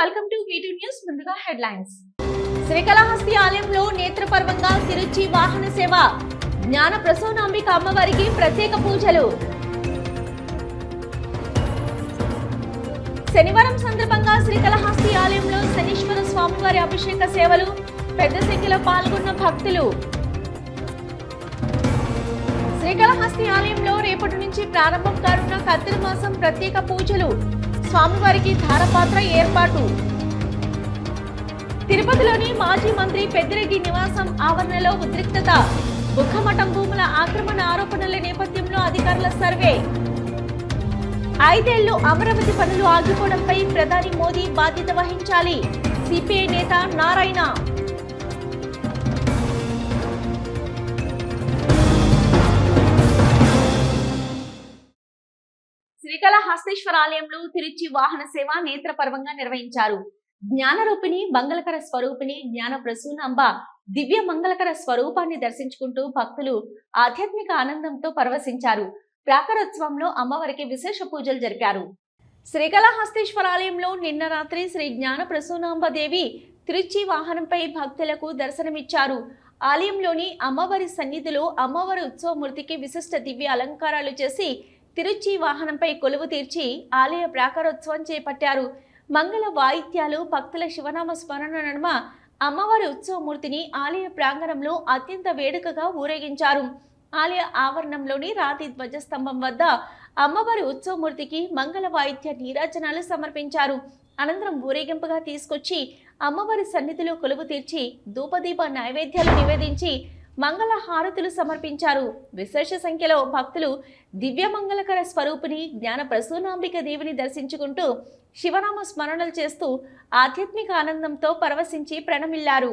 Welcome to V2 news. ముందుగా headlines. Srikalahasti ఆలయంలో నేత్రపర్వంగా తిరుచి వాహన సేవ. జ్ఞాన ప్రసూనాంబిక అమ్మవారికి ప్రత్యేక పూజలు. శనివారం సందర్భంగా శ్రీకాళహస్తి ఆలయంలో శనీశ్వర స్వామివారి అభిషేక సేవలు. పెద్ద సంఖ్యలో పాల్గొన్న భక్తులు. శ్రీకాళహస్తి ఆలయంలో రేపటి నుంచి ప్రారంభం కానున్న కార్తీక మాసం ప్రత్యేక పూజలు. స్వామివారికి ధారపాత్ర ఏర్పాటు. తిరుపతిలోని మాజీ మంత్రి పెద్దిరెడ్డి నివాసం ఆవరణలో ఉద్రిక్తత. బుక్కమఠం భూముల ఆక్రమణ ఆరోపణల నేపథ్యంలో అధికారుల సర్వే. 5 ఏళ్లు అమరావతి పనులు ఆగిపోవడంపై ప్రధాని మోదీ బాధ్యత వహించాలి. సిపిఐ నేత నారాయణ. శ్రీకాళహస్తీశ్వర ఆలయంలో తిరుచి వాహన సేవ నేత్రపర్వంగా నిర్వహించారు. జ్ఞానరూపిణి మంగళకర స్వరూపిణి జ్ఞాన ప్రసూనాంబ దివ్య మంగళకర స్వరూపాన్ని దర్శించుకుంటూ భక్తులు ఆధ్యాత్మిక ఆనందంతో పరవశించారు. ప్రాకారోత్సవంలో అమ్మవారికి విశేష పూజలు జరిపారు. శ్రీకాళహస్తీశ్వర ఆలయంలో నిన్న రాత్రి శ్రీ జ్ఞాన ప్రసూనాంబ దేవి తిరుచి వాహనంపై భక్తులకు దర్శనమిచ్చారు. ఆలయంలోని అమ్మవారి సన్నిధిలో అమ్మవారి ఉత్సవమూర్తికి విశిష్ట దివ్య అలంకారాలు చేసి తిరుచి వాహనంపై కొలువు తీర్చి ఆలయ ప్రాకారోత్సవం చేపట్టారు. మంగళ వాయిద్యాలు భక్తుల శివనామ స్మరణ నడుమ అమ్మవారి ఉత్సవమూర్తిని ఆలయ ప్రాంగణంలో అత్యంత వేడుకగా ఊరేగించారు. ఆలయ ఆవరణంలోని రాతి ధ్వజస్తంభం వద్ద అమ్మవారి ఉత్సవమూర్తికి మంగళ వాయిద్య నీరాజనాలు సమర్పించారు. అనంతరం ఊరేగింపుగా తీసుకొచ్చి అమ్మవారి సన్నిధిలో కొలువు తీర్చి ధూపదీప నైవేద్యాలు నివేదించి మంగళ హారతులు సమర్పించారు. విశేష సంఖ్యలో భక్తులు దివ్య మంగళకర స్వరూపిణి జ్ఞాన ప్రసూనాంబిక దేవిని దర్శించుకుంటూ శివనామ స్మరణలు చేస్తూ ఆధ్యాత్మిక ఆనందంతో పరవశించి ప్రణమిల్లారు.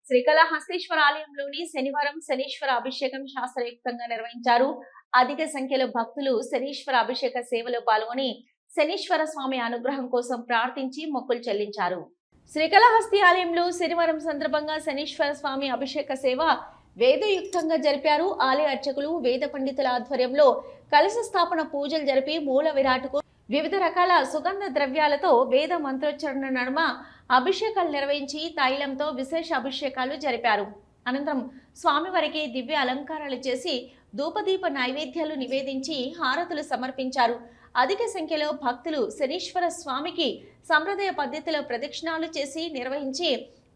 శ్రీకాళహస్తీశ్వర ఆలయంలోని శనివారం శనీశ్వర అభిషేకం శాస్త్రయుక్తంగా నిర్వహించారు. అధిక సంఖ్యలో భక్తులు శనీశ్వర అభిషేక సేవలో పాల్గొని శనీశ్వర స్వామి అనుగ్రహం కోసం ప్రార్థించి మొక్కులు చెల్లించారు. శ్రీకాళహస్తి ఆలయంలో శనివారం సందర్భంగా శనీశ్వర స్వామి అభిషేక సేవ వేదయుక్తంగా జరిపారు. ఆలయ అర్చకులు వేద పండితుల ఆధ్వర్యంలో కలశ స్థాపన పూజలు జరిపి మూల విరాట్కు వివిధ రకాల సుగంధ ద్రవ్యాలతో వేద మంత్రోచ్చరణ నడుమ అభిషేకాలు నిర్వహించి తైలంతో విశేష అభిషేకాలు జరిపారు. అనంతరం స్వామివారికి దివ్య అలంకారాలు చేసి ధూపదీప నైవేద్యాలు నివేదించి హారతులు సమర్పించారు. అధిక సంఖ్యలో భక్తులు శనీశ్వర స్వామికి సంప్రదాయ పద్ధతిలో ప్రదక్షిణాలు చేసి నిర్వహించి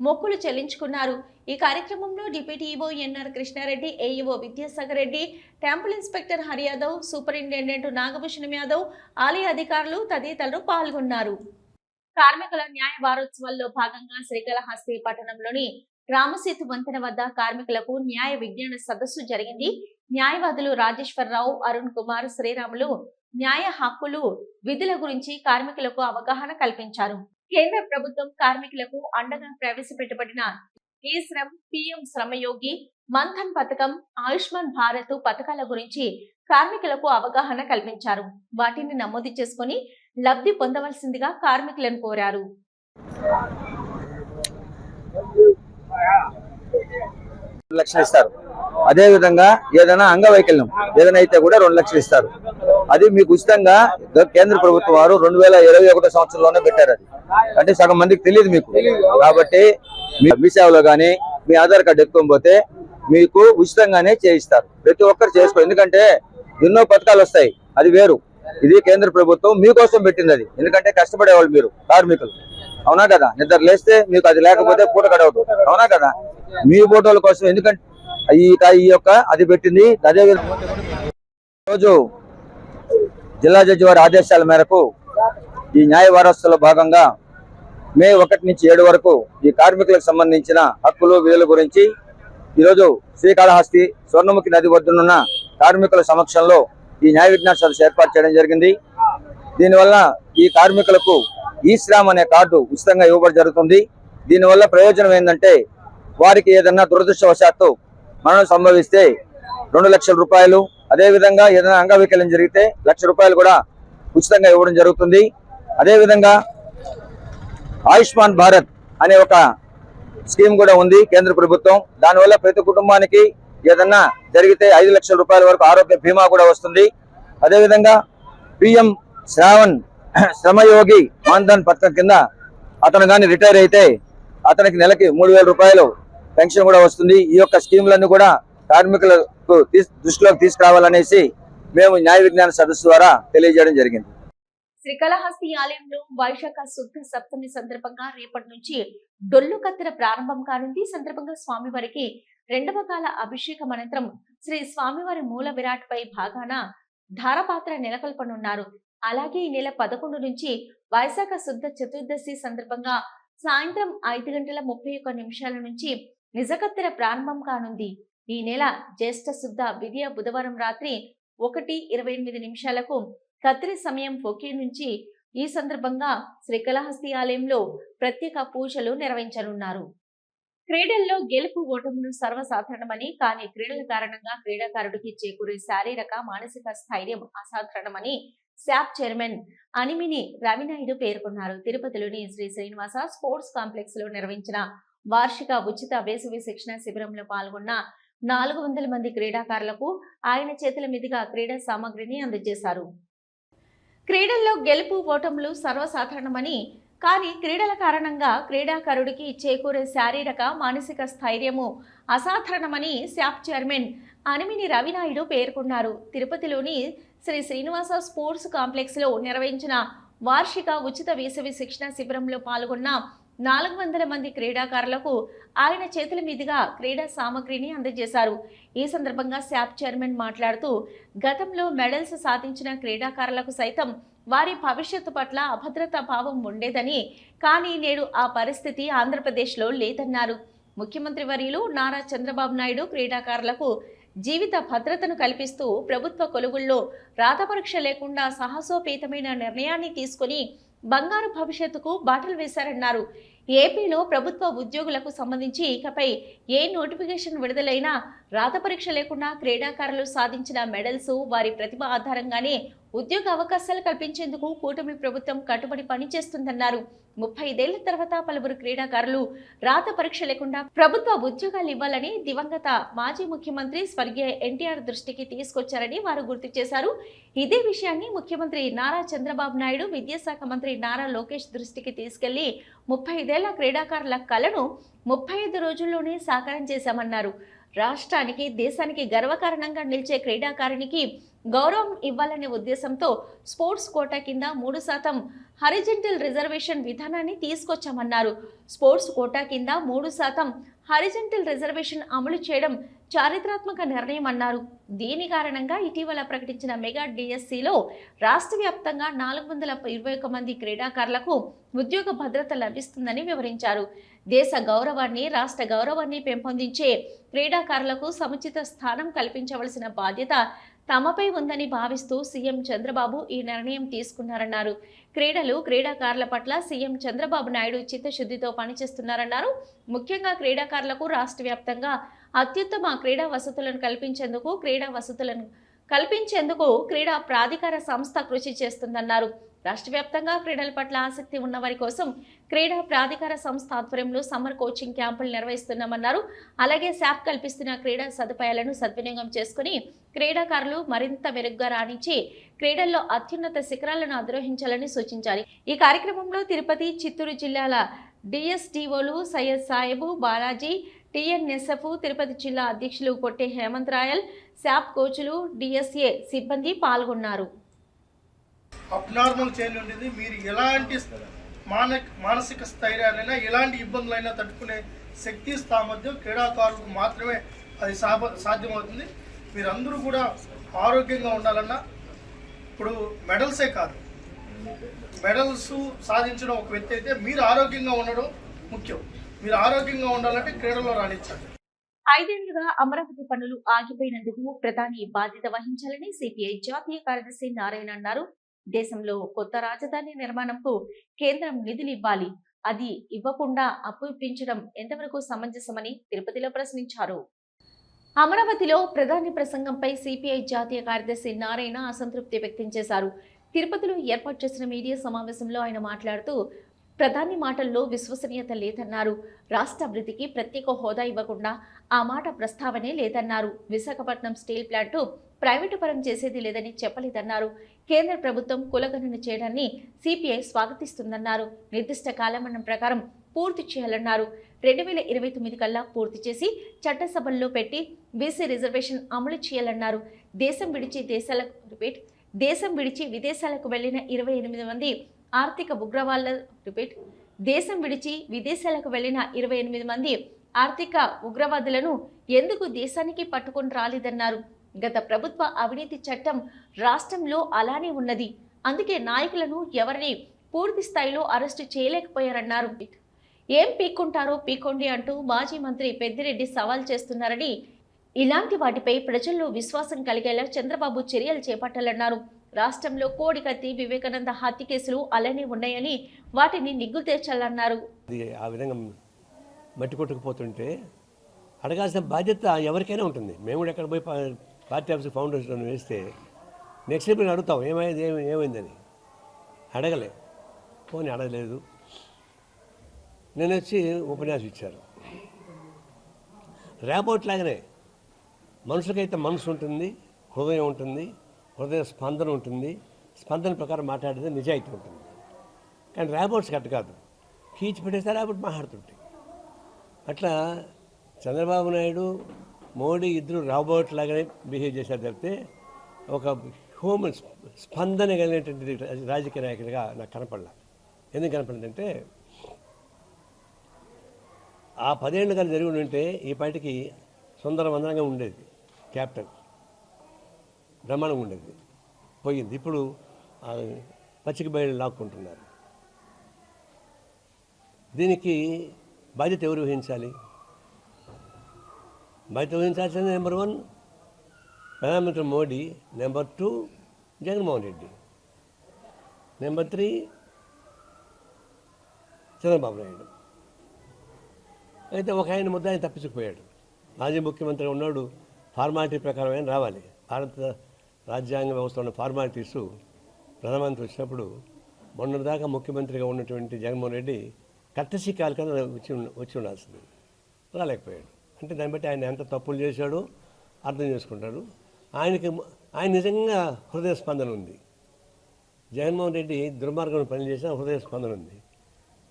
మొక్కులు చెల్లించుకున్నారు. ఈ కార్యక్రమంలో deputy EO NR Krishna Reddy, AEO Vidyasagar Reddy, temple inspector Hari Yadav, superintendent Nagabhushanam Yadav, ఆలయ అధికారులు తదితరులు పాల్గొన్నారు. కార్మికుల న్యాయ వారోత్సవాల్లో భాగంగా శ్రీకాళహస్తి పట్టణంలోని రామసేతు వంతెన వద్ద కార్మికులకు న్యాయ విజ్ఞాన సదస్సు జరిగింది. న్యాయవాదులు రాజేశ్వరరావు, అరుణ్ కుమార్, శ్రీరాములు న్యాయ హక్కులు, విధుల గురించి కార్మికులకు అవగాహన కల్పించారు. కేంద్ర ప్రభుత్వం కార్మికులకు అండగా ప్రవేశపెట్టబడిన ఈ-శ్రమ్, పీఎం శ్రమయోగి మన్ధన్ పథకం, ఆయుష్మాన్ భారత్ పథకాల గురించి కార్మికులకు అవగాహన కల్పించారు. వాటిని నమోదు చేసుకుని లబ్ధి పొందవలసిందిగా కార్మికులను కోరారు. లక్షలు ఇస్తారు. అదే విధంగా ఏదైనా అంగవైకల్యం ఏదైనా అయితే కూడా 2 లక్షలు ఇస్తారు. అది మీకు ఉచితంగా కేంద్ర ప్రభుత్వం వారు 2021 సంవత్సరంలోనే పెట్టారు. అది అంటే సగం మందికి తెలియదు మీకు. కాబట్టి మీ సేవలో కానీ మీ ఆధార్ కార్డు ఎత్తుకోకపోతే మీకు ఉచితంగానే చేయిస్తారు. ప్రతి ఒక్కరు చేసుకో. ఎందుకంటే ఎన్నో పథకాలు వస్తాయి, అది వేరు. ఇది కేంద్ర ప్రభుత్వం మీకోసం పెట్టింది. అది ఎందుకంటే కష్టపడేవాళ్ళు మీరు కార్మికులు, అవునా కదా. నిద్ర లేస్తే మీకు అది లేకపోతే పూట గడవదు, అవునా కదా. మీ ఫోటోల కోసం ఎందుకంటే ఈ యొక్క అది పెట్టింది. అదే రోజు జిల్లా జడ్జి వారి ఆదేశాల మేరకు ఈ న్యాయ వారసులో భాగంగా మే 1 నుంచి 7 వరకు ఈ కార్మికులకు సంబంధించిన హక్కులు, విధుల గురించి ఈరోజు శ్రీకాళహస్తి స్వర్ణముఖి నది వద్దనున్న కార్మికుల సమక్షంలో ఈ న్యాయ విజ్ఞాన సదస్సు ఏర్పాటు చేయడం జరిగింది. దీనివల్ల ఈ కార్మికులకు ఈ-శ్రామ్ అనే కార్డు ఉచితంగా ఇవ్వబడి జరుగుతుంది. దీనివల్ల ప్రయోజనం ఏంటంటే వారికి ఏదన్నా దురదృష్టవశాత్తు మరణం సంభవిస్తే 2 లక్షల రూపాయలు, అదేవిధంగా ఏదైనా అంగవైకల్యం జరిగితే 1 లక్ష రూపాయలు కూడా ఉచితంగా ఇవ్వడం జరుగుతుంది. అదేవిధంగా ఆయుష్మాన్ భారత్ అనే ఒక స్కీమ్ కూడా ఉంది కేంద్ర ప్రభుత్వం. దానివల్ల ప్రతి కుటుంబానికి ఏదన్నా జరిగితే 5 లక్షల రూపాయల వరకు ఆరోగ్య బీమా కూడా వస్తుంది. అదేవిధంగా పీఎం శ్రమయోగి మాన్ధన్ పథకం కింద అతను కానీ రిటైర్ అయితే అతనికి నెలకి 3,000 రూపాయలు పెన్షన్ కూడా వస్తుంది. ఈ యొక్క స్కీములన్నీ కూడా కార్మికులకు దృష్టిలోకి తీసుకురావాలనేసి మేము న్యాయ విజ్ఞాన సదస్సు ద్వారా తెలియజేయడం జరిగింది. శ్రీకాళహస్తి ఆలయంలో వైశాఖ శుద్ధ సప్తమి సందర్భంగా రేపటి నుంచి డొల్లు కత్తెర ప్రారంభం కానుంది. సందర్భంగా స్వామివారికి 2వ కాల అభిషేకం అనంతరం శ్రీ స్వామివారి మూల విరాట్ పై భాగాన ధారపాత్ర నెలకొల్పనున్నారు. అలాగే ఈ నెల 11 నుంచి వైశాఖ శుద్ధ చతుర్దశి సందర్భంగా సాయంత్రం 5:31 నుంచి నిజకత్తెర ప్రారంభం కానుంది. ఈ నెల జ్యేష్ఠ శుద్ధ విద్య బుధవారం రాత్రి 1:28 కత్తెర సమయం ఒకే నుంచి ఈ సందర్భంగా శ్రీకాళహస్తి ఆలయంలో ప్రత్యేక పూజలు నిర్వహించనున్నారు. క్రీడల్లో గెలుపు ఓటములు సర్వసాధారణమని, కానీ క్రీడల కారణంగా క్రీడాకారుడికి చేకూరే శారీరక మానసిక స్థైర్యం అసాధారణమని శాప్ చైర్మన్ అనిమిని రవినాయుడు పేర్కొన్నారు. తిరుపతిలోని శ్రీ శ్రీనివాస స్పోర్ట్స్ కాంప్లెక్స్ లో నిర్వహించిన వార్షిక ఉచిత వేసవి శిక్షణ శిబిరంలో పాల్గొన్న 400 మంది క్రీడాకారులకు ఆయన చేతుల మీదుగా క్రీడా సామగ్రిని అందజేశారు. క్రీడల్లో గెలుపు ఓటములు సర్వసాధారణమని, కానీ క్రీడల కారణంగా క్రీడాకారుడికి చేకూరే శారీరక మానసిక స్థైర్యము అసాధారణమని శాప్ చైర్మన్ అనిమిని రవినాయుడు పేర్కొన్నారు. తిరుపతిలోని శ్రీ శ్రీనివాస స్పోర్ట్స్ కాంప్లెక్స్ లో నిర్వహించిన వార్షిక ఉచిత వేసవి శిక్షణ శిబిరంలో పాల్గొన్న 400 మంది క్రీడాకారులకు ఆయన చేతుల మీదుగా క్రీడా సామగ్రిని అందజేశారు. ఈ సందర్భంగా శాప్ చైర్మన్ మాట్లాడుతూ, గతంలో మెడల్స్ సాధించిన క్రీడాకారులకు సైతం వారి భవిష్యత్తు పట్ల అభద్రతా భావం ఉండేదని, కానీ నేడు ఆ పరిస్థితి ఆంధ్రప్రదేశ్లో లేదన్నారు. ముఖ్యమంత్రి వర్యులు నారా చంద్రబాబు నాయుడు క్రీడాకారులకు జీవిత భద్రతను కల్పిస్తూ ప్రభుత్వ కొలువుల్లో రాత పరీక్ష లేకుండా సాహసోపేతమైన నిర్ణయాన్ని తీసుకుని బంగారు భవిష్యత్తుకు బాటలు వేశారన్నారు. ఏపీలో ప్రభుత్వ ఉద్యోగులకు సంబంధించి ఇకపై ఏ నోటిఫికేషన్ విడుదలైనా రాత పరీక్ష లేకుండా క్రీడాకారులు సాధించిన మెడల్స్ వారి ప్రతిభ ఆధారంగానే ఉద్యోగ అవకాశాలు కల్పించేందుకు కూటమి ప్రభుత్వం కట్టుబడి పనిచేస్తుందన్నారు. 35 ఏళ్ల తర్వాత పలువురు క్రీడాకారులు రాత పరీక్ష లేకుండా ప్రభుత్వ ఉద్యోగాలు ఇవ్వాలని దివంగత మాజీ ముఖ్యమంత్రి స్వర్గీయ ఎన్టీఆర్ దృష్టికి తీసుకొచ్చారని వారు గుర్తు చేశారు. ఇదే విషయాన్ని ముఖ్యమంత్రి నారా చంద్రబాబు నాయుడు, విద్యాశాఖ మంత్రి నారా లోకేష్ దృష్టికి తీసుకెళ్లి 35 ఏళ్ల క్రీడాకారుల కలను 35 రోజుల్లోనే సాకారం చేశామన్నారు. రాష్ట్రానికి, దేశానికి గర్వకారణంగా నిలిచే క్రీడాకారునికి గౌరవం ఇవ్వాలనే ఉద్దేశంతో స్పోర్ట్స్ కోటా కింద 3% హారిజంటల్ రిజర్వేషన్ విధానాన్ని తీసుకొచ్చామన్నారు. స్పోర్ట్స్ కోటా కింద 3% హారిజంటల్ రిజర్వేషన్ అమలు చేయడం చారిత్రాత్మక నిర్ణయం అన్నారు. దీని కారణంగా ఇటీవల ప్రకటించిన మెగా డిఎస్సిలో రాష్ట్ర వ్యాప్తంగా 421 మంది క్రీడాకారులకు ఉద్యోగ భద్రత లభిస్తుందని వివరించారు. దేశ గౌరవాన్ని, రాష్ట్ర గౌరవాన్ని పెంపొందించే క్రీడాకారులకు సముచిత స్థానం కల్పించవలసిన బాధ్యత తమపై ఉందని భావిస్తూ సీఎం చంద్రబాబు ఈ నిర్ణయం తీసుకున్నారన్నారు. క్రీడాకారుల పట్ల సీఎం చంద్రబాబు నాయుడు చిత్తశుద్ధితో పనిచేస్తున్నారన్నారు. ముఖ్యంగా క్రీడాకారులకు రాష్ట్ర వ్యాప్తంగా అత్యుత్తమ క్రీడా వసతులను కల్పించేందుకు క్రీడా ప్రాధికార సంస్థ కృషి చేస్తుందన్నారు. రాష్ట్ర వ్యాప్తంగా క్రీడల పట్ల ఆసక్తి ఉన్న వారి కోసం క్రీడా ప్రాధికార సంస్థ ఆధ్వర్యంలో సమ్మర్ కోచింగ్ క్యాంపులు నిర్వహిస్తున్నామన్నారు. అలాగే శాప్ కల్పిస్తున్న క్రీడా సదుపాయాలను సద్వినియోగం చేసుకుని క్రీడాకారులు మరింత మెరుగ్గా రాణించి క్రీడల్లో అత్యున్నత శిఖరాలను అధిరోహించాలని సూచించారు. ఈ కార్యక్రమంలో తిరుపతి, చిత్తూరు జిల్లాల డిఎస్డిఓలు సయ్యద్ సాహెబు, బాలాజీ, టిఎన్ఎస్ఎఫ్, తిరుపతి జిల్లా అధ్యక్షులు కొట్టే హేమంత్ రాయల్, శాప్ కోచ్లు, డిఎస్ఏ సిబ్బంది పాల్గొన్నారు. అబ్నార్మల్ చేంజ్ ఉండేది. మీరు ఎలాంటి మానసిక స్థైర్యాలైనా, ఎలాంటి ఇబ్బందులైనా తట్టుకునే శక్తి సామర్థ్యం క్రీడాకారులకు మాత్రమే అది సాధ్యమవుతుంది. మీరందరూ కూడా ఆరోగ్యంగా ఉండాలన్నా, ఇప్పుడు మెడల్సే కాదు, మెడల్స్ సాధించడం ఒక వ్యక్తి అయితే మీరు ఆరోగ్యంగా ఉండడం ముఖ్యం. మీరు ఆరోగ్యంగా ఉండాలంటే క్రీడలో రాణించాలి. 5 ఏళ్లుగా అమరావతి పనులు ఆగిపోయినందుకు ప్రధాని బాధ్యత వహించాలని సిపిఐ జాతీయ కార్యదర్శి నారాయణ అన్నారు. దేశంలో కొత్త రాజధాని నిర్మాణంకు కేంద్రం నిధులు ఇవ్వాలి, అది ఇవ్వకుండా అప్పు ఇప్పించడం ఎంతవరకు సమంజసమని తిరుపతిలో ప్రశ్నించారు. అమరావతిలో ప్రధాని ప్రసంగంపై సిపిఐ జాతీయ కార్యదర్శి నారాయణ అసంతృప్తి వ్యక్తం చేశారు. తిరుపతిలో ఏర్పాటు చేసిన మీడియా సమావేశంలో ఆయన మాట్లాడుతూ ప్రధాని మాటల్లో విశ్వసనీయత లేదన్నారు. రాష్ట్ర అభివృద్ధికి ప్రత్యేక హోదా ఇవ్వకుండా ఆ మాట ప్రస్తావనే లేదన్నారు. విశాఖపట్నం స్టీల్ ప్లాంట్ ప్రైవేటు పరం చేసేది లేదని చెప్పలేదన్నారు. కేంద్ర ప్రభుత్వం కులగణన చేయడాన్ని సిపిఐ స్వాగతిస్తుందన్నారు. నిర్దిష్ట కాలమానం ప్రకారం పూర్తి చేయాలన్నారు. 2029 కల్లా పూర్తి చేసి చట్టసభల్లో పెట్టి బీసీ రిజర్వేషన్ అమలు చేయాలన్నారు. దేశం విడిచి విదేశాలకు వెళ్లిన 28 మంది ఆర్థిక ఉగ్రవాదులను ఎందుకు దేశానికి పట్టుకొని రాలేదన్నారు. గత ప్రభుత్వ అవినీతి చట్టం రాష్ట్రంలో అలానే ఉన్నది. అందుకే నాయకులను ఎవరిని పూర్తి స్థాయిలో అరెస్టు చేయలేకపోయారన్నారు. ఏం పీక్కుంటారో పీక్కోండి అంటూ మాజీ మంత్రి పెద్దిరెడ్డి సవాల్ చేస్తున్నారని, ఇలాంటి వాటిపై ప్రజల్లో విశ్వాసం కలిగేలా చంద్రబాబు చర్యలు చేపట్టాలన్నారు. రాష్ట్రంలో కోడికత్తి, వివేకానంద హత్య కేసులు అలానే ఉన్నాయని వాటిని నిగ్గు తేల్చాలన్నారు. ఆ విధంగా మట్టి కొట్టుకుపోతుంటే అడగాల్సిన బాధ్యత ఎవరికైనా ఉంటుంది. మేము కూడా ఎక్కడ పోయి పార్టీ ఆఫీస్ ఫౌండేషన్ వేస్తే నెక్స్ట్ ఇప్పుడు అడుగుతాం ఏమైందని. అడగలే, పోనీ అడగలేదు. నేను వచ్చి ఉపన్యాసం ఇచ్చారు. ర్యాపోర్ట్ లాగానే మనుషులకైతే మనసు ఉంటుంది, హృదయం ఉంటుంది, హృదయ స్పందన ఉంటుంది. స్పందన ప్రకారం మాట్లాడితే నిజాయితీ ఉంటుంది. కానీ ర్యాపోర్ట్స్ కట్ట కాదు, కీచి పెట్టేస్తే ర్యాపోర్ట్ మాట్లాడుతుంటాయి. అట్లా చంద్రబాబు నాయుడు, మోడీ ఇద్దరు రాబోట్ లాగానే బిహేవ్ చేశారు తప్పితే ఒక హ్యూమన్ స్పందన కలిగినటువంటి రాజకీయ నాయకుడిగా నాకు కనపడలా. ఎందుకు కనపడిందంటే ఆ 10 ఏళ్ళు కానీ జరిగి ఉంటే ఈ పార్టీకి సుందరవందనంగా ఉండేది, క్యాపిటల్ బ్రహ్మాండంగా ఉండేది. పోయింది. ఇప్పుడు పచ్చిక బయలు లాక్కుంటున్నారు. దీనికి బాధ్యత ఎవరు వహించాలి? బాధ్యత వహించాల్సింది నెంబర్ 1 ప్రధానమంత్రి మోడీ, నెంబర్ 2 జగన్మోహన్ రెడ్డి, నెంబర్ 3 చంద్రబాబు నాయుడు. అయితే ఒక ఆయన ముద్ద ఆయన తప్పించుకుపోయాడు. మాజీ ముఖ్యమంత్రి ఉన్నాడు, ఫార్మాలిటీ ప్రకారం ఆయన రావాలి. భారత రాజ్యాంగ వ్యవస్థ ఉన్న ఫార్మాలిటీస్ ప్రధానమంత్రి వచ్చినప్పుడు మొన్నటిదాకా ముఖ్యమంత్రిగా ఉన్నటువంటి జగన్మోహన్ రెడ్డి కట్టసి కాలికన వచ్చి ఉండాల్సింది, రాలేకపోయాడు. అంటే దాన్ని బట్టి ఆయన ఎంత తప్పులు చేశాడో అర్థం చేసుకుంటాడు. ఆయన నిజంగా హృదయ స్పందన ఉంది. జగన్మోహన్ రెడ్డి దుర్మార్గం పని చేసిన హృదయ స్పందన ఉంది.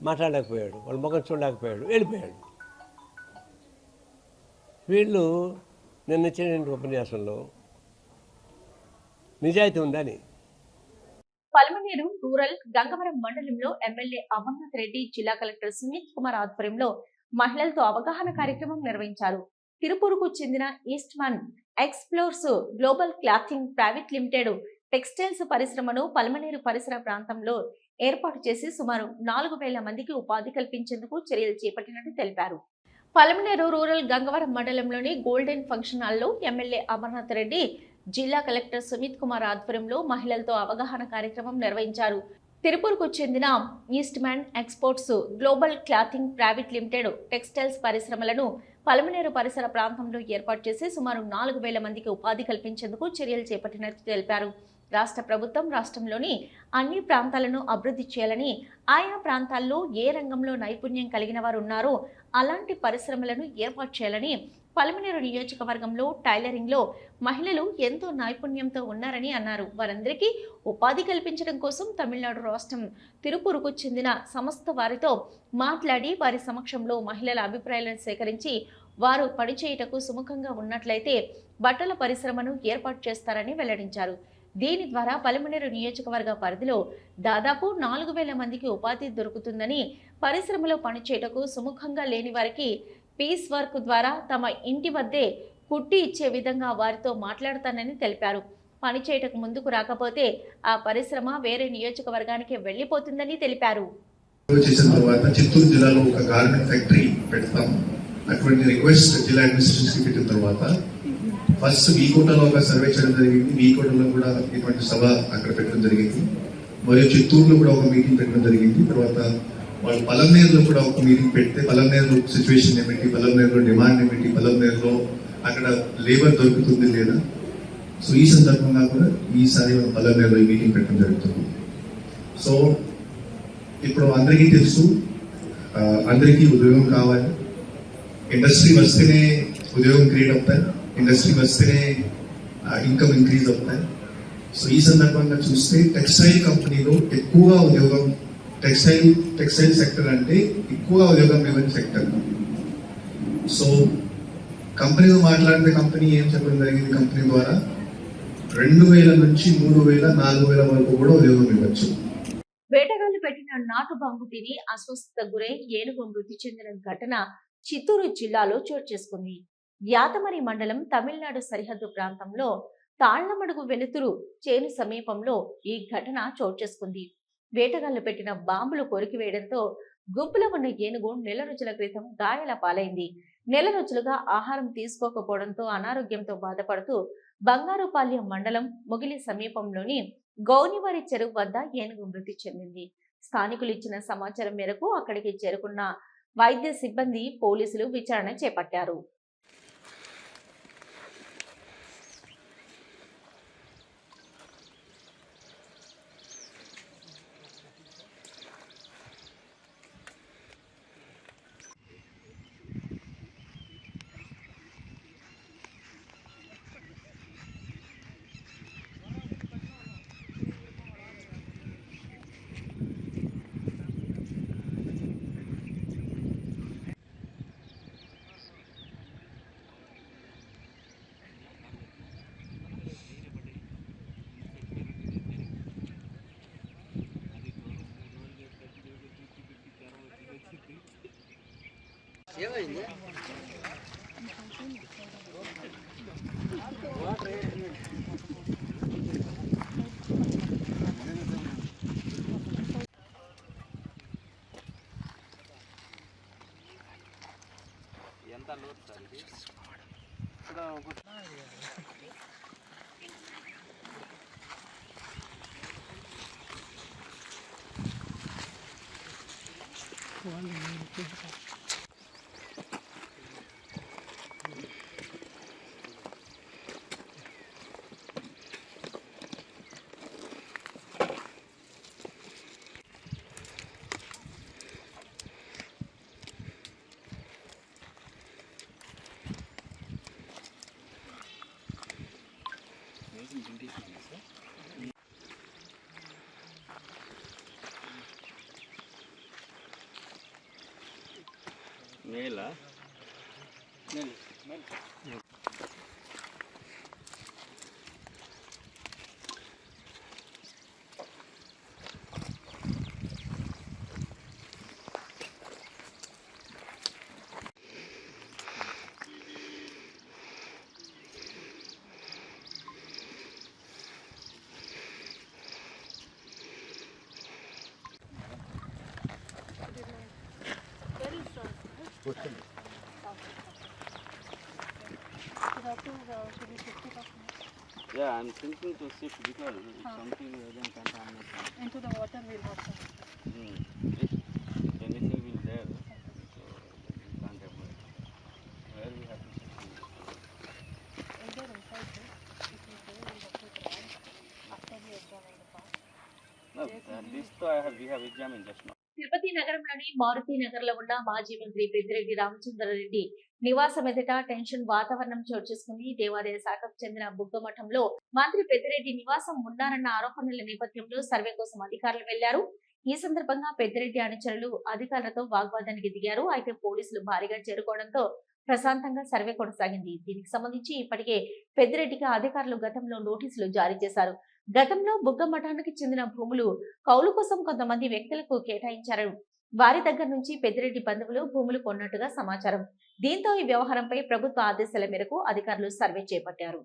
మాట్లాడలేకపోయాడు, వాళ్ళ ముఖం చూడలేకపోయాడు, వెళ్ళిపోయాడు. వీళ్ళు నిన్న ఇచ్చిన ఉపన్యాసంలో నిజాయితీ ఉందని. పల్మనేరు రూరల్ గంగవరం మండలంలో ఎమ్మెల్యే అమర్నాథ్ రెడ్డి, జిల్లా కలెక్టర్ సునీత్ కుమార్ ఆధ్వర్యంలో మహిళలతో అవగాహన కార్యక్రమం నిర్వహించారు. తిరుపూరుకు చెందిన Eastman explores global clothing private limited textiles పరిశ్రమను పల్మనేరు పరిసర ప్రాంతంలో ఏర్పాటు చేసి సుమారు 4,000 మందికి ఉపాధి కల్పించేందుకు చర్యలు చేపట్టినట్టు తెలిపారు. పల్మనేరు రూరల్ గంగవరం మండలంలోని గోల్డెన్ ఫంక్షన్ హాల్లో ఎమ్మెల్యే అమర్నాథ్ రెడ్డి, జిల్లా కలెక్టర్ సుమిత్ కుమార్ ఆధ్వర్యంలో మహిళలతో అవగాహన కార్యక్రమం నిర్వహించారు. తిరుపూరుకు చెందిన Eastman exports global clothing private limited textiles పరిశ్రమలను పల్మనేరు పరిసర ప్రాంతంలో ఏర్పాటు చేసి సుమారు 4,000 మందికి ఉపాధి కల్పించేందుకు చర్యలు చేపట్టినట్టు తెలిపారు. రాష్ట్ర ప్రభుత్వం రాష్ట్రంలోని అన్ని ప్రాంతాలను అభివృద్ధి చేయాలని, ఆయా ప్రాంతాల్లో ఏ రంగంలో నైపుణ్యం కలిగిన వారు ఉన్నారో అలాంటి పరిశ్రమలను ఏర్పాటు చేయాలని, పల్మనేరు నియోజకవర్గంలో టైలరింగ్లో మహిళలు ఎంతో నైపుణ్యంతో ఉన్నారని అన్నారు. వారందరికీ ఉపాధి కల్పించడం కోసం తమిళనాడు రాష్ట్రం తిరుపూరుకు చెందిన సంస్థ వారితో మాట్లాడి వారి సమక్షంలో మహిళల అభిప్రాయాలను సేకరించి వారు పనిచేయుటకు సుముఖంగా ఉన్నట్లయితే బట్టల పరిశ్రమను ఏర్పాటు చేస్తారని వెల్లడించారు. దీని ద్వారా పల్మనేరు నియోజకవర్గ పరిధిలో దాదాపు 4,000 మందికి ఉపాధి దొరుకుతుందని, పరిశ్రమలో పనిచేయటకు సుముఖంగా లేని వారికి పీస్ వర్క్ ద్వారా తమ ఇంటి వద్దే కుట్టి ఇచ్చే విధంగా వారితో మాట్లాడతానని తెలిపారు. పనిచేయటకు ముందుకు రాకపోతే ఆ పరిశ్రమ వేరే నియోజకవర్గానికి వెళ్లిపోతుందని తెలిపారు. చేసిన తర్వాత చిత్తూరు జిల్లాలో ఒక గార్మెంట్ ఫ్యాక్టరీ పెడతాం. అటువంటి రిక్వెస్ట్ జిల్లా అడ్మినిస్ట్రేషన్ పెట్టిన తర్వాత ఫస్ట్ వీకోటలో ఒక సర్వే చేయడం జరిగింది. వీకోటలో కూడా ఇటువంటి సభ అక్కడ పెట్టడం జరిగింది. మరియు చిత్తూరులో కూడా ఒక మీటింగ్ పెట్టడం జరిగింది. తర్వాత వాళ్ళు పలంనేరులో కూడా ఒక మీటింగ్ పెడితే పలంనేరులో సిచ్యువేషన్ ఏమిటి, పలంనేరులో డిమాండ్ ఏమిటి, పలంనేరులో అక్కడ లేబర్ దొరుకుతుంది లేదా. సో ఈ సందర్భంగా కూడా ఈసారి మనం పలంనేరులో ఈ మీటింగ్ పెట్టడం జరుగుతుంది. సో ఇప్పుడు అందరికీ తెలుసు, అందరికీ ఉద్యోగం కావాలి. ఇండస్ట్రీ వస్తేనే ఉద్యోగం క్రియేట్ అవుతాయి, ఇండస్ట్రీ వస్తేనే ఇన్కమ్ ఇంక్రీజ్ అవుతాయి. సో ఈ సందర్భంగా చూస్తే టెక్స్టైల్ కంపెనీలో ఎక్కువగా ఉద్యోగం, టెక్స్టైల్ సెక్టర్ అంటే ఎక్కువగా ఉద్యోగం ఇవ్వని సెక్టర్. సో కంపెనీతో మాట్లాడితే కంపెనీ ఏం చెప్పడం జరిగింది, కంపెనీ ద్వారా 2,000 నుంచి 3,000, 4,000 వరకు కూడా ఉద్యోగం ఇవ్వచ్చు. వేటగాళ్లు పెట్టిన నాటు బాంబు తిని అస్వస్థత గురై ఏనుగు మృతి చెందిన ఘటన చిత్తూరు జిల్లాలో చోటు చేసుకుంది. యాతమరి మండలం తమిళనాడు సరిహద్దు ప్రాంతంలో తాళ్లమడుగు వెలుతురు చేను సమీపంలో ఈ ఘటన చోటు చేసుకుంది. వేటగాళ్లు పెట్టిన బాంబులు కొరికివేయడంతో గుంపులో ఉన్న ఏనుగు నెల రోజుల క్రితం గాయాల పాలైంది. నెల రోజులుగా ఆహారం తీసుకోకపోవడంతో అనారోగ్యంతో బాధపడుతూ బంగారుపాల్యం మండలం ముగిలి సమీపంలోని గౌనివారి చెరువు వద్ద ఏనుగు మృతి చెందింది. స్థానికులు ఇచ్చిన సమాచారం మేరకు అక్కడికి చేరుకున్న వైద్య సిబ్బంది, పోలీసులు విచారణ చేపట్టారు. ఏమైంది? ఎంత లోతు సార్ ఇది? మేలా Yeah, I'm thinking to shift because if something again contamination. Into the water will have some. If anything will there, so we can't avoid. Where we have to shift? Either inside this, if you go, we'll have to try after the exam in the past. No, this we have examined just now. Tirupati నగరంలోని మారుతి నగర్ లో ఉన్న మాజీ మంత్రి పెద్దిరెడ్డి రామచంద్రారెడ్డి నివాసం ఎదుట tension వాతావరణం చోటు చేసుకుంది. దేవాదాయ శాఖకు చెందిన బుగ్గమఠంలో మంత్రి పెద్దిరెడ్డి నివాసం ఉన్నారన్న ఆరోపణల నేపథ్యంలో సర్వే కోసం అధికారులు వెళ్లారు. ఈ సందర్భంగా పెద్దిరెడ్డి అనుచరులు అధికారులతో వాగ్వాదానికి దిగారు. అయితే పోలీసులు భారీగా చేరుకోవడంతో ప్రశాంతంగా సర్వే కొనసాగింది. దీనికి సంబంధించి ఇప్పటికే పెద్దిరెడ్డికి అధికారులు గతంలో నోటీసులు జారీ చేశారు. గతంలో బుగ్గ మఠానికి చెందిన భూములు కౌలు కోసం కొంతమంది వ్యక్తులకు కేటాయించారు. వారి దగ్గర నుంచి పెద్దిరెడ్డి బంధువులు భూములు కొన్నట్టుగా సమాచారం. దీంతో ఈ వ్యవహారంపై ప్రభుత్వ ఆదేశాల మేరకు అధికారులు సర్వే చేపట్టారు.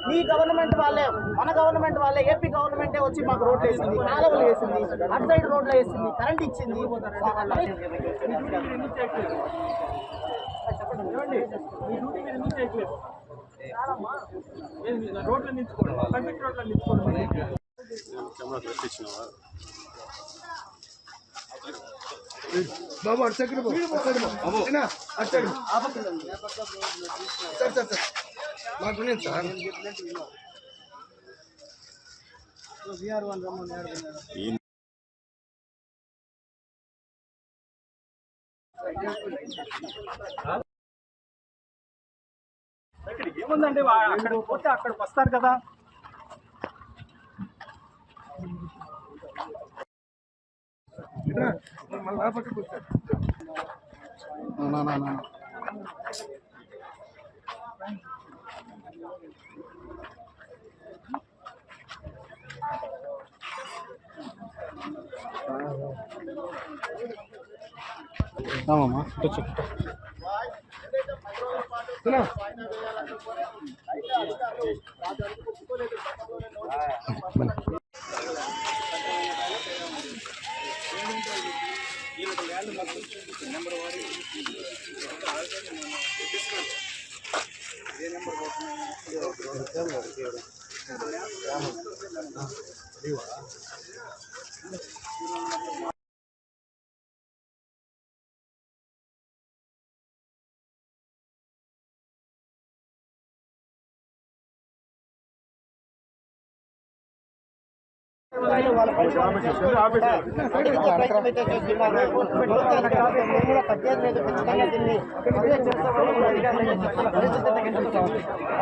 మీ గవర్నమెంట్ వాళ్ళే, మన గవర్నమెంట్ వాళ్ళే, ఏపీ గవర్నమెంటే వచ్చి మాకు రోడ్లు వేసింది, కాలువలు వేసింది, అటు సైడ్ రోడ్లు వేసింది, కరెంట్ ఇచ్చింది. రోడ్లు నిలుచుకోవడం, రోడ్లు నిలుచుకోవడం. బాబు అటు సైడ్ సార్ నాకు సార్ ఏముందండి, అక్కడ పోతే అక్కడికి వస్తారు కదా.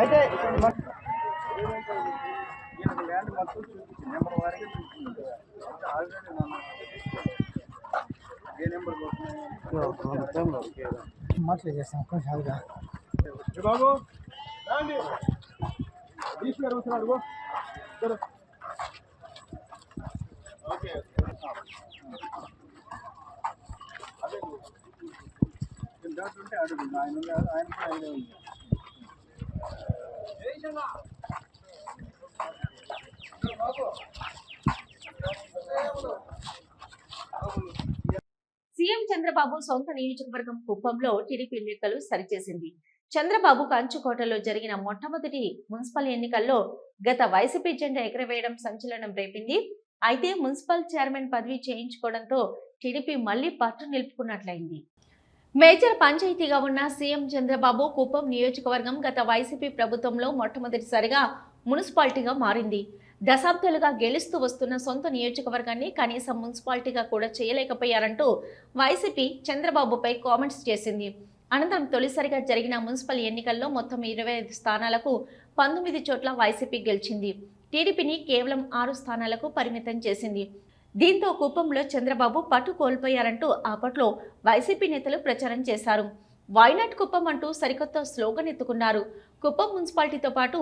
అయితే మాట్లాడి చేస్తాం కొంచెం బాబు ఓకే దాంట్లో అడుగు ఆయన సీఎం చంద్రబాబు సొంత నియోజకవర్గం కుప్పంలో టీడీపీ లెక్కలు సరిచేసింది. చంద్రబాబు కంచుకోటలో జరిగిన మొట్టమొదటి మున్సిపల్ ఎన్నికల్లో గత వైసీపీ జెండా ఎగరవేయడం సంచలనం రేపింది. అయితే మున్సిపల్ చైర్మన్ పదవి చేయించుకోవడంతో టీడీపీ మళ్లీ పట్టు నిలుపుకున్నట్లయింది. మేజర్ పంచాయతీగా ఉన్న సీఎం చంద్రబాబు కుప్పం నియోజకవర్గం గత వైసీపీ ప్రభుత్వంలో మొట్టమొదటిసారిగా మున్సిపాలిటీగా మారింది. దశాబ్దాలుగా గెలుస్తూ వస్తున్న సొంత నియోజకవర్గాన్ని కనీసం మున్సిపాలిటీగా కూడా చేయలేకపోయారంటూ వైసీపీ చంద్రబాబుపై కామెంట్స్ చేసింది. అనంతరం తొలిసారిగా జరిగిన మున్సిపల్ ఎన్నికల్లో మొత్తం 25 స్థానాలకు 19 చోట్ల వైసీపీ గెలిచింది. టీడీపీని కేవలం 6 స్థానాలకు పరిమితం చేసింది. దీంతో కుప్పంలో చంద్రబాబు పట్టు కోల్పోయారంటూ అప్పట్లో వైసీపీ నేతలు ప్రచారం చేశారు. వైనాట్ కుప్పం అంటూ సరికొత్త స్లోగన్ ఎత్తుకున్నారు. కుప్పం మున్సిపాలిటీతో పాటు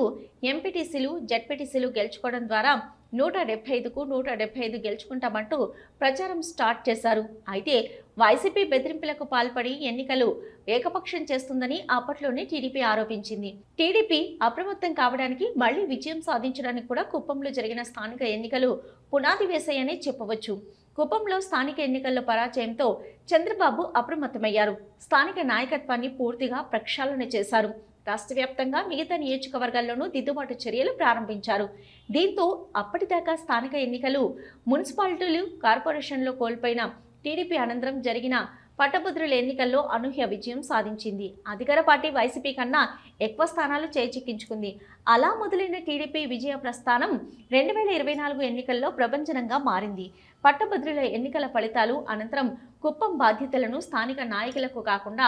ఎంపీటీసీలు, జెడ్పీటీసీలు గెలుచుకోవడం ద్వారా 175కు 175 గెలుచుకుంటామంటూ ప్రచారం స్టార్ట్ చేశారు. అయితే వైసీపీ బెదిరింపులకు పాల్పడి ఎన్నికలు ఏకపక్షం చేస్తుందని అప్పట్లోనే టీడీపీ ఆరోపించింది. టీడీపీ అప్రమత్తం కావడానికి మళ్లీ విజయం సాధించడానికి కూడా కుప్పంలో జరిగిన స్థానిక ఎన్నికలు పునాది వేశాయని చెప్పవచ్చు. కుప్పంలో స్థానిక ఎన్నికల్లో పరాజయంతో చంద్రబాబు అప్రమత్తమయ్యారు. స్థానిక నాయకత్వాన్ని పూర్తిగా ప్రక్షాళన చేశారు. రాష్ట్ర వ్యాప్తంగా మిగతా నియోజకవర్గాల్లోనూ దిద్దుబాటు చర్యలు ప్రారంభించారు. దీంతో అప్పటిదాకా స్థానిక ఎన్నికలు, మున్సిపాలిటీలు, కార్పొరేషన్లో కోల్పోయిన టీడీపీ అనంతరం జరిగిన పట్టభద్రుల ఎన్నికల్లో అనూహ్య విజయం సాధించింది. అధికార పార్టీ వైసీపీ కన్నా ఎక్కువ స్థానాలు చేజిక్కించుకుంది. అలా మొదలైన టీడీపీ విజయ ప్రస్థానం 2024 ఎన్నికల్లో ప్రభంజనంగా మారింది. పట్టభద్రుల ఎన్నికల ఫలితాలు అనంతరం కుప్పం బాధ్యతలను స్థానిక నాయకులకు కాకుండా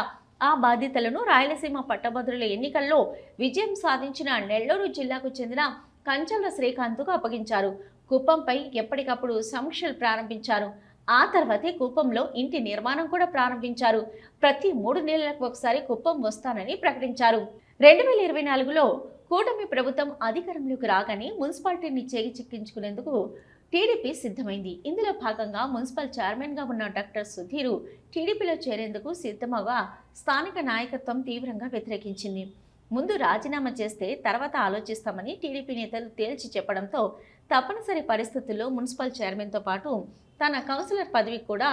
ఆ బాధ్యతలను రాయలసీమ పట్టభద్రుల ఎన్నికల్లో విజయం సాధించిన నెల్లూరు జిల్లాకు చెందిన కంచర్ల శ్రీకాంత్కు అప్పగించారు. కుప్పంపై ఎప్పటికప్పుడు సమీక్షలు ప్రారంభించారు. ఆ తర్వాతే కుప్పంలో ఇంటి నిర్మాణం కూడా ప్రారంభించారు. ప్రతి 3 నెలలకు ఒకసారి కుప్పం వస్తానని ప్రకటించారు. 2024లో కూటమి ప్రభుత్వం అధికారంలోకి రాగానే మున్సిపాలిటీని చేజిక్కించుకునేందుకు టీడీపీ సిద్ధమైంది. ఇందులో భాగంగా మున్సిపల్ చైర్మన్గా ఉన్న డాక్టర్ సుధీర్ టీడీపీలో చేరేందుకు సిద్ధమవగా స్థానిక నాయకత్వం తీవ్రంగా వ్యతిరేకించింది. ముందు రాజీనామా చేస్తే తర్వాత ఆలోచిస్తామని టీడీపీ నేతలు తేల్చి చెప్పడంతో తప్పనిసరి పరిస్థితుల్లో మున్సిపల్ చైర్మన్తో పాటు తన కౌన్సిలర్ పదవికి కూడా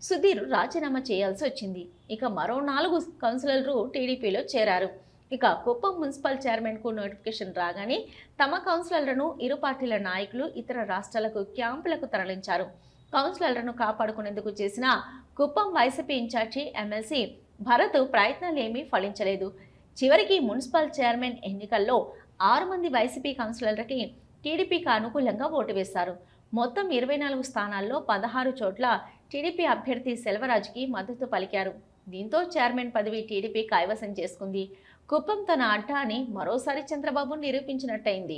సుధీర్ రాజీనామా చేయాల్సి వచ్చింది. ఇక మరో 4 కౌన్సిలర్లు టీడీపీలో చేరారు. ఇక కుప్పం మున్సిపల్ చైర్మన్కు నోటిఫికేషన్ రాగానే తమ కౌన్సిలర్లను ఇరు పార్టీల నాయకులు ఇతర రాష్ట్రాలకు క్యాంపులకు తరలించారు. కౌన్సిలర్లను కాపాడుకునేందుకు చేసిన Kuppam YCP incharge MLC Bharat ప్రయత్నాలేమీ ఫలించలేదు. చివరికి మున్సిపల్ చైర్మన్ ఎన్నికల్లో 6 మంది వైసీపీ కౌన్సిలర్లకి టీడీపీకి అనుకూలంగా ఓటు వేశారు. మొత్తం 24 స్థానాల్లో 16 చోట్ల టీడీపీ అభ్యర్థి సెల్వరాజ్కి మద్దతు పలికారు. దీంతో చైర్మన్ పదవి టీడీపీ కైవసం చేసుకుంది. కుప్పం తన అడ్డా అని మరోసారి చంద్రబాబు నిరూపించినట్టయింది.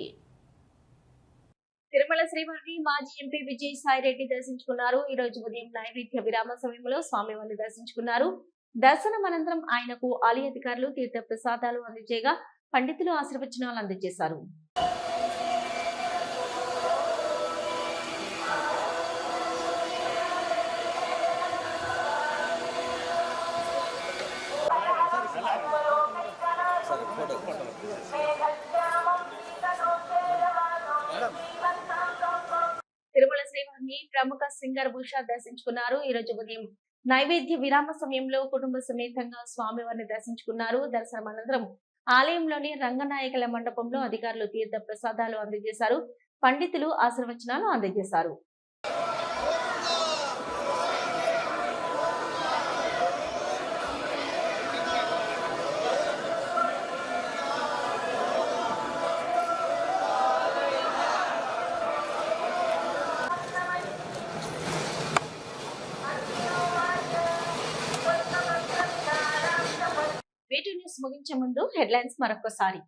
తిరుమల శ్రీవారిని మాజీ ఎంపీ విజయసాయిరెడ్డి దర్శించుకున్నారు. ఈ రోజు ఉదయం నైవేద్య విరామ సమయంలో స్వామివారిని దర్శించుకున్నారు. దర్శనం అనంతరం ఆయనకు ఆలయ అధికారులు తీర్థ ప్రసాదాలు అందజేయగా పండితులు ఆశీర్వచనాలు అందజేశారు. తిరుమల శ్రీవారిని ప్రముఖ సింగర్ ఉషా దర్శించుకున్నారు. ఈ రోజు ఉదయం నైవేద్య విరామ సమయంలో కుటుంబ సమేతంగా స్వామివారిని దర్శించుకున్నారు. దర్శనం అనంతరం ఆలయంలోని రంగనాయకుల మండపంలో అధికారులు తీర్థ ప్రసాదాలు అందజేశారు. పండితులు ఆశీర్వచనాలు అందజేశారు. ముగించే ముందు హెడ్లైన్స్ మరొకసారి.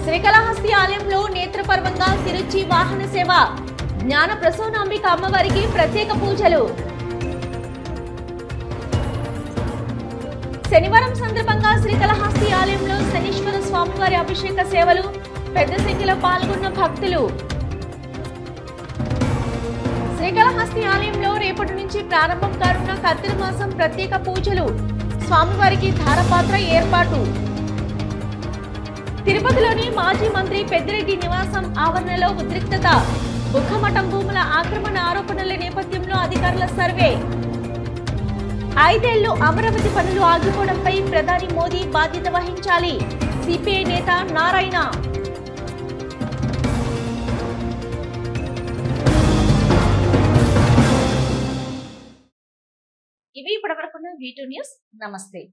శ్రీకాళహస్తి ఆలయంలో నేత్రపర్వంగా తిరుచి వాహన సేవ, జ్ఞాన ప్రసూనాంబిక అమ్మవారికి ప్రత్యేక పూజలు. శనివారం సందర్భంగా శ్రీకాళహస్తి ఆలయంలో శనీశ్వర స్వామివారి అభిషేక సేవలు, పెద్ద సంఖ్యలో పాల్గొన్న భక్తులు. శ్రీకాళహస్తి ఆలయంలో రేపటి నుంచి ప్రారంభం కానున్న కార్తీక మాసం ప్రత్యేక పూజలు, స్వామివారికి ధారపాత్ర ఏర్పాటు. తిరుపతిలోని మాజీ మంత్రి పెద్దిరెడ్డి నివాసం ఆవరణలో ఉద్రిక్తత, బుక్కమఠం భూముల ఆక్రమణ ఆరోపణల నేపథ్యంలో అధికారుల సర్వే. 5 ఏళ్లు అమరావతి పనులు ఆగిపోవడంపై ప్రధాని మోదీ బాధ్యత వహించాలి, సిపిఐ నేత నారాయణ. ఇవి ఇప్పటివరకున్న V2 న్యూస్. నమస్తే.